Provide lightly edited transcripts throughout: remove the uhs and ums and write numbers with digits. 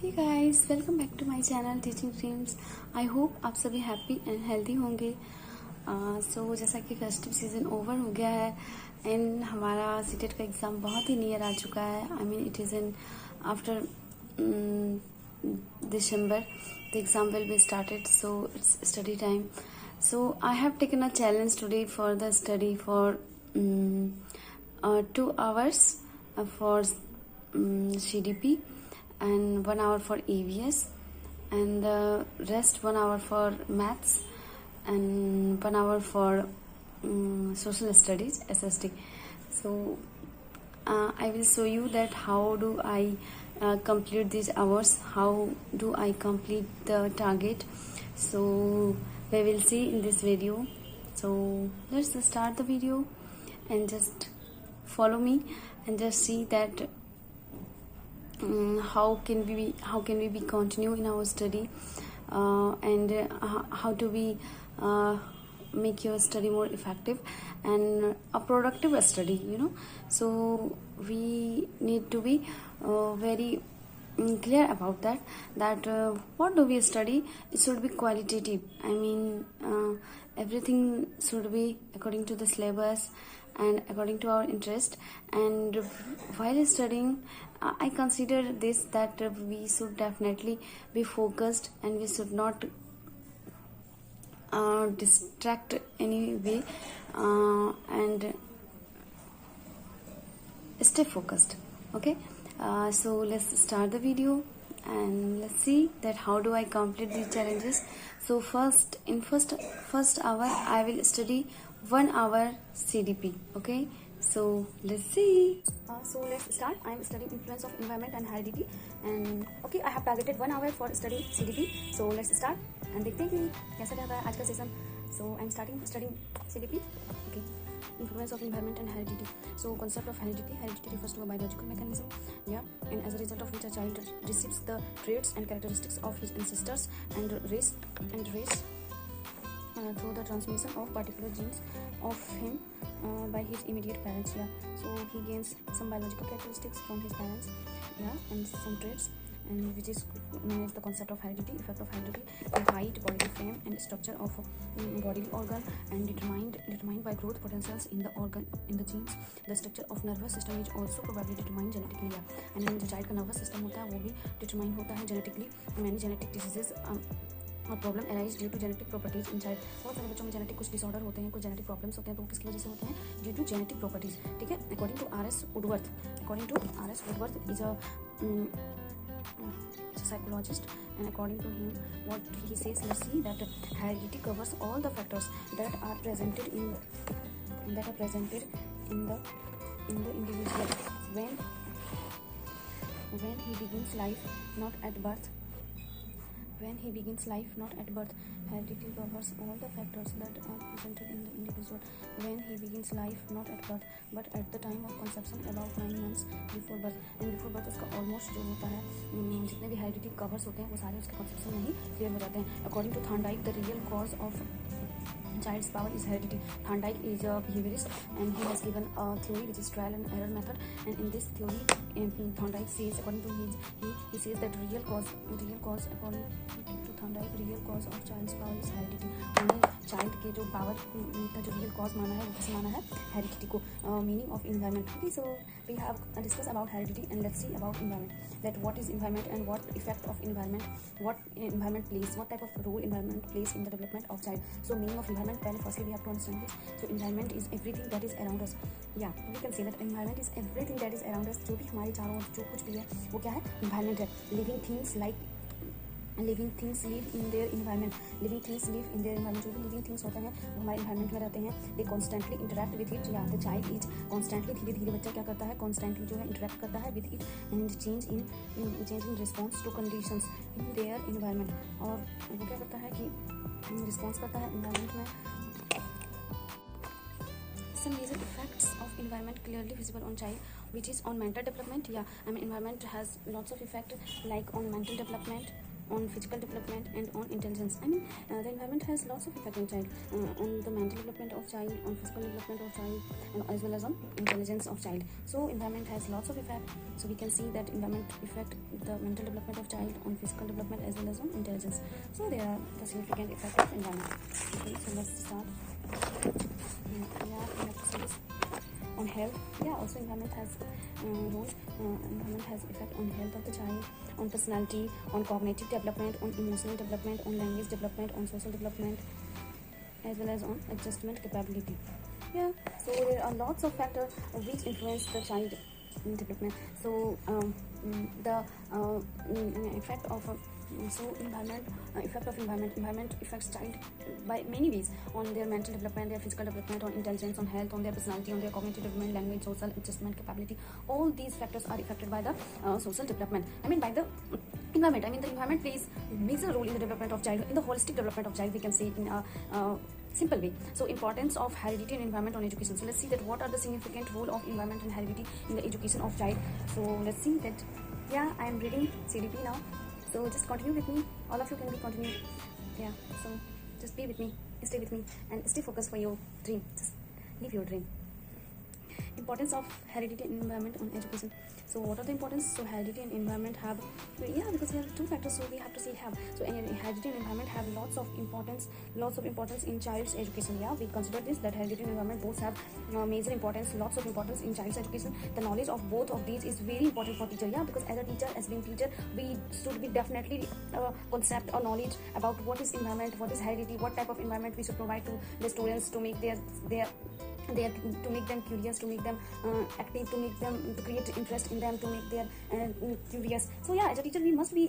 Hey guys, welcome back to my channel Teaching Dreams. I hope आप सभी happy and healthy होंगे। सो जैसा कि फेस्टिव सीजन ओवर हो गया है एंड हमारा सीटेट का एग्ज़ाम बहुत ही नियर आ चुका है। I mean it is in after December the exam will be started, so it's study time. So I have taken a challenge today for the study for 2 hours for CDP and 1 hour for AVS and the rest 1 hour for maths and 1 hour for social studies SST. So I will show you that how do I complete these hours, how do I complete the target. So we will see in this video. So let's start the video and just follow me and just see that how can we be continue in our study and how do we make your study more effective and a productive study, so we need to be very clear about that what do we study. It should be qualitative. I mean everything should be according to the syllabus and according to our interest. And while studying, I consider this that we should definitely be focused and we should not distract any way and stay focused. Okay, so let's start the video and let's see that how do I complete these challenges. So first in first hour I will study 1 hour CDP. Okay, so let's see. So let's start. I am studying influence of environment and heredity, and okay, I have targeted 1 hour for studying CDP. So let's start and देखते हैं कि कैसा रहता है आज का session. So I am studying CDP. Okay, influence of environment and heredity. So concept of heredity refers to a biological mechanism, and as a result of which a child receives the traits and characteristics of his ancestors and race through the transmission of particular genes of him by his immediate parents. So he gains some biological characteristics from his parents, and some traits, and which is known as the concept of heredity. Effect of heredity: the height, body frame and structure of bodily organ, and determined by growth potentials in the organ, in the genes. The structure of nervous system is also probably determined genetically. And जो child का nervous system होता है वो भी determine होता है genetically. Many genetic diseases और problem arise due to genetic properties in child. बहुत सारे बच्चों में जेनेटिक कुछ डिसऑर्डर होते हैं, कुछ जेनेटिक प्रॉब्लम्स होते हैं, तो वो किसकी वजह से होते हैं? Due to genetic properties. ठीक है, according to R S Woodworth is a psychologist, and according to him what he says, let's see that heredity covers all the factors that are presented in the individual when he begins life, not at birth. Heredity covers all the factors that are presented in the individual when he begins life, not at birth, but at the time of conception, about 9 months before birth. And before birth उसका almost जो होता है, जितने भी heredity covers होते हैं वो सारे उसके कंसेप्शन में ही क्लियर हो जाते हैं. According to Thorndike, the real cause of child's power is heredity. Thorndike is a behaviorist, and he has given a theory which is trial and error method. And in this theory, Thorndike says, according to he says that real cause according to Thorndike, real cause of child's power is heredity. उन्होंने child के जो power का जो real cause माना है वो किसे माना है? हेरिडिटी को. Meaning of environment. Okay, so we have discuss about heredity and let's see about environment. That what is environment and what effect of environment, what environment place, what type of role environment place in the development of child. So meaning of environment, पहले firstly we have to understand this. So environment is everything that is around us. या we can say that environment is everything that is around अस. जो भी हमारे चारों जो कुछ भी है वो क्या है? इन्वायरमेंट है. Living things live in their environment. जो भी लिविंग थिंग्स होते हैं वो हमारे इन्वायरमेंट में रहते हैं. दे कॉन्स्टेंटली इंटरेक्ट विद इट. या द चाइल्ड इज कॉन्स्टेंटली, धीरे धीरे बच्चा क्या करता है? कॉन्स्टेंटली जो है इंटरेक्ट करता है with it and change in response to conditions in their environment. और वो क्या करता है कि रिस्पॉन्स करता है इन्वायरमेंट में. Some major effects of environment clearly visible on child, which is on mental development. Environment has lots of effect like on mental development, on physical development, and on intelligence. I mean, the environment has lots of effect on child, on the mental development of child, on physical development of child, and as well as on intelligence of child. So environment has lots of effect. So we can see that environment affect the mental development of child, on physical development as well as on intelligence. So there are the significant effect of environment. Okay, so let's start. Yeah, we have to see this. On health, yeah, also environment has role. Environment has effect on health of the child, on personality, on cognitive development, on emotional development, on language development, on social development, as well as on adjustment capability. Yeah, so there are lots of factors which influence the child development. So the effect of effect of environment affects child by many ways, on their mental development, their physical development, on intelligence, on health, on their personality, on their cognitive development, language, social adjustment capability. All these factors are affected by the social development. I mean, by the environment. I mean, the environment plays a major role in the development of child, in the holistic development of child, we can say in a simple way. So importance of heredity and environment on education. So let's see that what are the significant role of environment and heredity in the education of child. So let's see that. Yeah, I am reading CDP now, so just continue with me. All of you can be continue. Yeah, so just be with me, stay with me, and stay focused for your dream. Just live your dream. Importance of heredity and environment on education. So what are the importance? So heredity and environment have, yeah, because there are two factors, so we have to say have. So heredity and environment have lots of importance in child's education. Yeah, we consider this, that heredity and environment both have major importance, lots of importance in child's education. The knowledge of both of these is very important for teacher. Yeah, because as a teacher, as being teacher, we should be definitely concept or knowledge about what is environment, what is heredity, what type of environment we should provide to the students to make their to make them curious, to make them active, to make them, to create interest in them, to make their curious. So yeah, as a teacher, we must be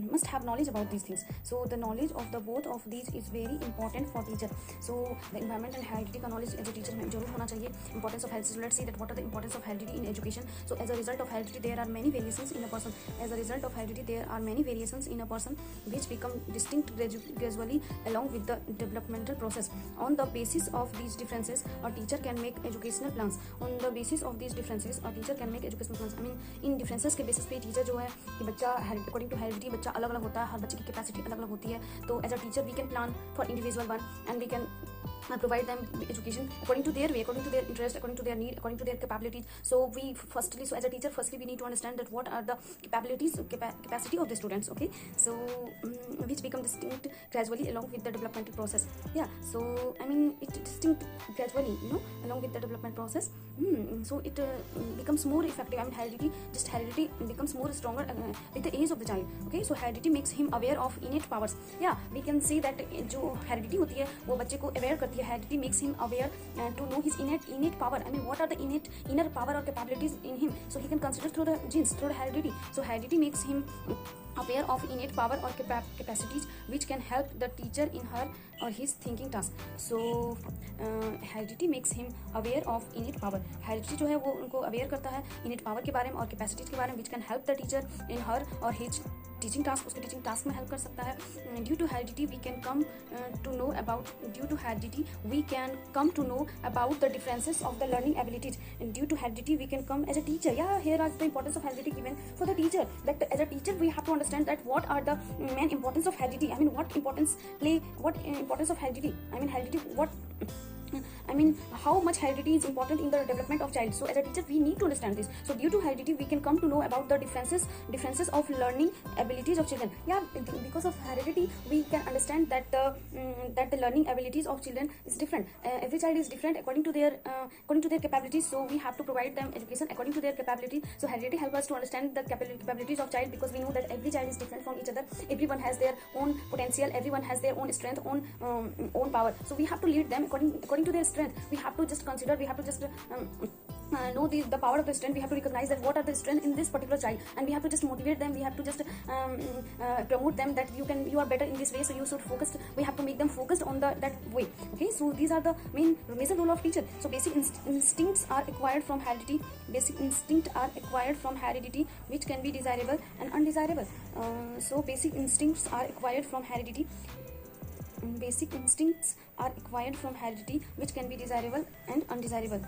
must have knowledge about these things. So the knowledge of the both of these is very important for teacher. So the environment and heredity का knowledge as a teacher में जरूर होना चाहिए. Importance of heredity. So let's see that what are the importance of heredity in education. So as a result of heredity, there are many variations in a person. As a result of heredity, there are many variations in a person which become distinct gradually along with the developmental process. On the basis of these differences, a teacher can make educational plans. On the basis of these differences, a teacher can make educational plans. I mean, in differences के basis पे teacher जो है कि बच्चा according to heredity बच्चा अलग अलग होता है, हर बच्चे की कैपेसिटी अलग अलग होती है. तो as a teacher we can plan for individual one and we can provide them education according to their way, according to their interest, according to their need, according to their capabilities. So as a teacher, firstly we need to understand that what are the capacity of the students. Okay, so which become distinct gradually along with the developmental process. Yeah, so I mean it distinct gradually, along with the development process. So it becomes more effective. I mean heredity becomes more stronger with the age of the child. Okay, so heredity makes him aware of innate powers. Yeah, we can say that जो heredity होती है वो बच्चे को aware करती है. Heredity makes him aware to know his innate power. I mean, what are the inner power or capabilities in him? So he can consider through the genes, through the heredity. So heredity makes him aware of innate power or capacities which can help the teacher in her or his thinking task. So heredity makes him aware of innate power. Heredity जो है वो उनको aware करता है innate power के बारे में और capacities के बारे में which can help the teacher in her or his teaching task. उसके teaching task में help कर सकता है. Due to heredity we can come to know about the differences of the learning abilities. And due to heredity we can come as a teacher. Yeah, here are the importance of heredity given for the teacher. That as a teacher we have to understand that what are the main importance of heredity. I mean what importance of heredity. I mean how much heredity is important in the development of child. So as a teacher we need to understand this. So due to heredity we can come to know about the differences of learning abilities of children. Yeah, because of heredity we can understand that the learning abilities of children is different. Every child is different according to their capabilities. So we have to provide them education according to their capabilities. So heredity helps us to understand the capabilities of child, because we know that every child is different from each other. Everyone has their own potential, everyone has their own strength, own power. So we have to lead them according to their strength. We have to just consider, we have to just know the power of the strength. We have to recognize that what are the strengths in this particular child, and we have to just motivate them. We have to just promote them that you are better in this way, so you should focus. We have to make them focused on that way. Okay, so these are the major role of teacher. So basic instincts are acquired from heredity. Which can be desirable and undesirable. So basic instincts are acquired from heredity. Which can be desirable and undesirable.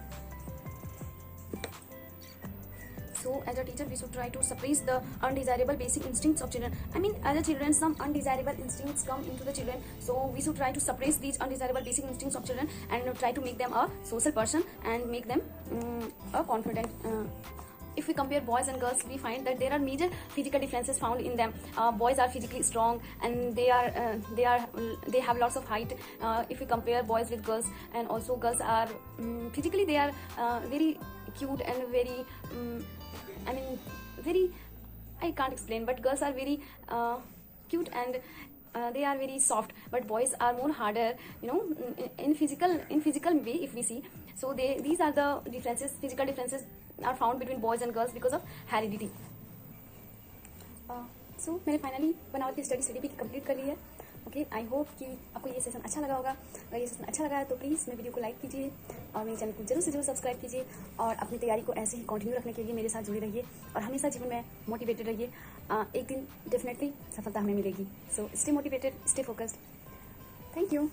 So as a teacher, we should try to suppress the undesirable basic instincts of children. I mean, as a children, some undesirable instincts come into the children, so we should try to suppress these undesirable basic instincts of children and try to make them a social person and make them a confident. If we compare boys and girls, we find that there are major physical differences found in them. Boys are physically strong and they have lots of height. If we compare boys with girls, and also girls are physically they are very cute and very very, I can't explain, but girls are very cute and they are very soft, but boys are more harder, in physical way if we see. So these are the differences, physical differences are found between boys and girls because of heredity. सो मैंने finally 1 our की study भी complete कर ली है. Okay, I hope कि आपको ये session अच्छा लगा होगा. अगर ये सेशन अच्छा लगा है तो प्लीज़ मेरे वीडियो को लाइक कीजिए और मेरे चैनल को जरूर से जरूर सब्सक्राइब कीजिए और अपनी तैयारी को ऐसे ही कंटिन्यू रखने के लिए मेरे साथ जुड़े रहिए और हमेशा जीवन में मोटिवेटेड रहिए. एक दिन डेफिनेटली सफलता हमें मिलेगी. So stay motivated, stay focused. Thank you.